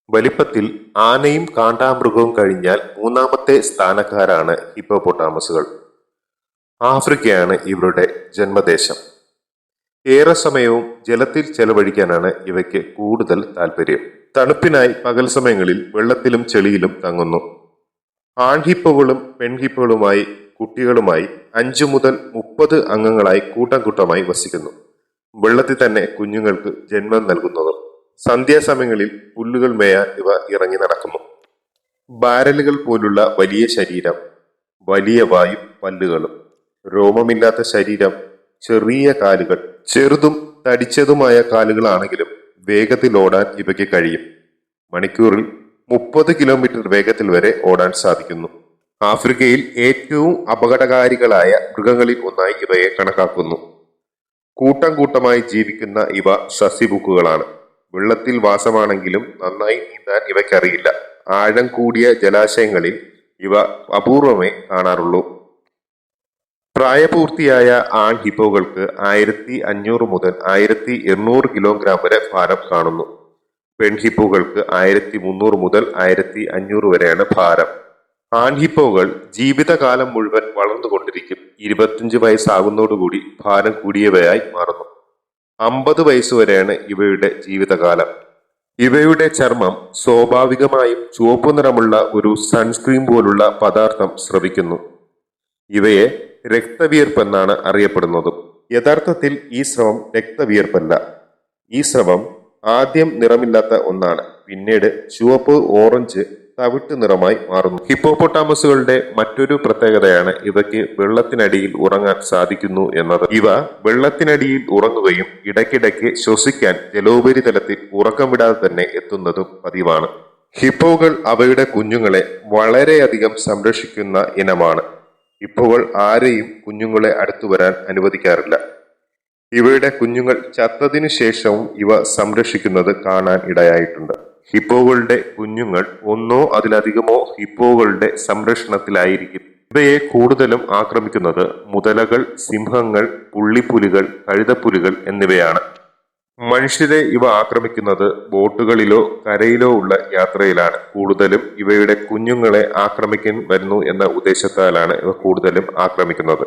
വലിപ്പത്തിൽ ആനയും കാണ്ടാമൃഗവും കഴിഞ്ഞാൽ മൂന്നാമത്തെ സ്ഥാനക്കാരാണ് ഹിപ്പോപ്പൊട്ടാമസുകൾ. ആഫ്രിക്കയാണ് ഇവരുടെ ജന്മദേശം. ഏറെ സമയവും ജലത്തിൽ ചെലവഴിക്കാനാണ് ഇവയ്ക്ക് കൂടുതൽ താല്പര്യം. തണുപ്പിനായി പകൽ സമയങ്ങളിൽ വെള്ളത്തിലും ചെളിയിലും തങ്ങുന്നു. ആൺഹിപ്പകളും പെൺഹിപ്പകളുമായി കുട്ടികളുമായി 5 മുതൽ 30 അംഗങ്ങളായി കൂട്ടം കൂട്ടമായി വസിക്കുന്നു. വെള്ളത്തിൽ തന്നെ കുഞ്ഞുങ്ങൾക്ക് ജന്മം നൽകുന്നതും. സന്ധ്യാസമയങ്ങളിൽ പുല്ലുകൾ മേയാൻ ഇവ ഇറങ്ങി നടക്കുന്നു. ബാരലുകൾ പോലുള്ള വലിയ ശരീരം, വലിയ വായും പല്ലുകളും, രോമമില്ലാത്ത ശരീരം, ചെറിയ കാലുകൾ. ചെറുതും തടിച്ചതുമായ കാലുകളാണെങ്കിലും വേഗത്തിൽ ഓടാൻ ഇവയ്ക്ക് കഴിയും. മണിക്കൂറിൽ 30 കിലോമീറ്റർ വേഗത്തിൽ വരെ ഓടാൻ സാധിക്കുന്നു. ആഫ്രിക്കയിൽ ഏറ്റവും അപകടകാരികളായ മൃഗങ്ങളിൽ ഒന്നായി ഇവയെ കണക്കാക്കുന്നു. കൂട്ടം കൂട്ടമായി ജീവിക്കുന്ന ഇവ സസ്യഭുക്കുകളാണ്. വെള്ളത്തിൽ വാസമാണെങ്കിലും നന്നായി നീന്താൻ ഇവയ്ക്കറിയില്ല. ആഴം കൂടിയ ജലാശയങ്ങളിൽ ഇവ അപൂർവമേ കാണാറുള്ളൂ. പ്രായപൂർത്തിയായ ആൺ ഹിപ്പോകൾക്ക് 1500 മുതൽ 1800 കിലോഗ്രാം വരെ ഭാരം കാണുന്നു. പെൺഹിപ്പോകൾക്ക് 1300 മുതൽ 1500 വരെയാണ് ഭാരം. ആൺഹിപ്പോകൾ ജീവിതകാലം മുഴുവൻ വളർന്നുകൊണ്ടിരിക്കും. 25 വയസ്സാകുന്നതോടുകൂടി ഭാരം കൂടിയവയായി മാറുന്നു. 50 വയസ്സുവരെയാണ് ഇവയുടെ ജീവിതകാലം. ഇവയുടെ ചർമ്മം സ്വാഭാവികമായും ചുവപ്പു നിറമുള്ള ഒരു സൺസ്ക്രീൻ പോലുള്ള പദാർത്ഥം സ്രവിക്കുന്നു. ഇവയെ രക്തവിയർപ്പെന്നാണ് അറിയപ്പെടുന്നത്. യഥാർത്ഥത്തിൽ ഈ സ്രവം രക്തവിയർപ്പല്ല. ഈ സ്രവം ആദ്യം നിറമില്ലാത്ത ഒന്നാണ്, പിന്നീട് ചുവപ്പ്, ഓറഞ്ച്, തവിട്ട് നിറമായി മാറുന്നു. ഹിപ്പോപ്പൊട്ടാമസുകളുടെ മറ്റൊരു പ്രത്യേകതയാണ് ഇവയ്ക്ക് വെള്ളത്തിനടിയിൽ ഉറങ്ങാൻ സാധിക്കുന്നു എന്നത്. ഇവ വെള്ളത്തിനടിയിൽ ഉറങ്ങുകയും ഇടയ്ക്കിടയ്ക്ക് ശ്വസിക്കാൻ ജലോപരിതലത്തിൽ ഉറക്കം വിടാതെ തന്നെ എത്തുന്നതും പതിവാണ്. ഹിപ്പോകൾ അവയുടെ കുഞ്ഞുങ്ങളെ വളരെയധികം സംരക്ഷിക്കുന്ന ഇനമാണ്. ഹിപ്പോകൾ ആരെയും കുഞ്ഞുങ്ങളെ അടുത്തു വരാൻ അനുവദിക്കാറില്ല. ഇവയുടെ കുഞ്ഞുങ്ങൾ ചത്തതിനു ശേഷവും ഇവ സംരക്ഷിക്കുന്നത് കാണാൻ ഇടയായിട്ടുണ്ട്. ഹിപ്പോകളുടെ കുഞ്ഞുങ്ങൾ ഒന്നോ അതിലധികമോ ഹിപ്പോകളുടെ സംരക്ഷണത്തിലായിരിക്കും. ഇവയെ കൂടുതലും ആക്രമിക്കുന്നത് മുതലകൾ, സിംഹങ്ങൾ, പുള്ളിപ്പുലികൾ, കഴുതപ്പുലികൾ എന്നിവയാണ്. മനുഷ്യരെ ഇവ ആക്രമിക്കുന്നത് ബോട്ടുകളിലോ കരയിലോ ഉള്ള യാത്രയിലാണ്. കൂടുതലും ഇവയുടെ കുഞ്ഞുങ്ങളെ ആക്രമിക്കാൻ വരുന്നു എന്ന ഉദ്ദേശത്താലാണ് ഇവ കൂടുതലും ആക്രമിക്കുന്നത്.